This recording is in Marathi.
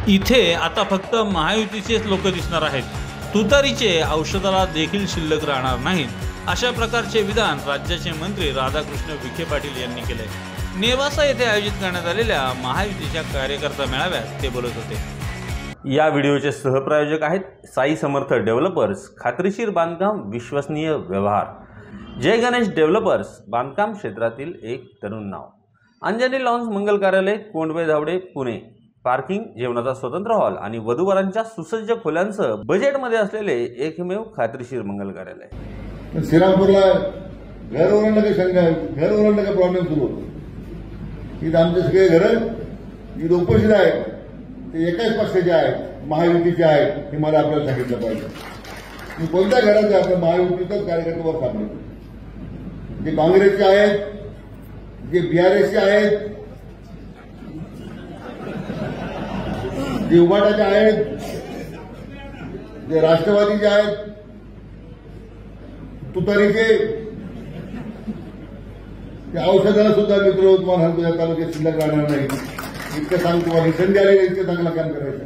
इथे आता फक्त महायुतीचेच लोक दिसणार आहेत. तुतारीचे औषधाला देखील शिल्लक राहणार नाहीत, अशा प्रकारचे विधान राज्याचे मंत्री राधाकृष्ण विखे पाटील यांनी केले. नेवासा येथे आयोजित करण्यात आलेल्या महायुतीच्या कार्यकर्ता मेळाव्यात ते बोलत होते. या व्हिडिओचे सहप्रायोजक आहेत साई समर्थ डेव्हलपर्स, खात्रीशीर बांधकाम, विश्वसनीय व्यवहार. जय गणेश डेव्हलपर्स, बांधकाम क्षेत्रातील एक तरुण नाव. अंजनी लॉन्स मंगल कार्यालय, कोंडवे धावडे, पुणे. पार्किंग, जेवणाचा स्वतंत्र हॉल आणि वधूवरांच्या सुसज्ज खोल्यांसह बजेटमध्ये असलेले एकमेव खात्रीशीर मंगल कार्यालय. श्रीरामपूरला घर ओरडलं का शंका, घर ओरडलं का प्रॉब्लेम सुरू होतो. इथं आमचे सगळे घरं ही उपस्थित आहेत, ते एकाच पक्षाचे आहेत, महायुतीचे आहेत, हे मला आपल्याला सांगितलं पाहिजे. मी कोणत्या घराचे आपण महायुतीचाच कार्यकर्ते वर थांबले, जे काँग्रेसचे आहेत, जे बीआरएसचे आहेत, जे उभाटाचे आहेत, जे राष्ट्रवादीचे आहेत, तुतारीचे, त्या औषधाला सुद्धा मित्र तुम्हाला सांगतो या तालुक्यात शिल्लक राहणार नाही. इतकं सांगतो, तुम्हाला संधी आलेली इतकं चांगलं काम करायचं.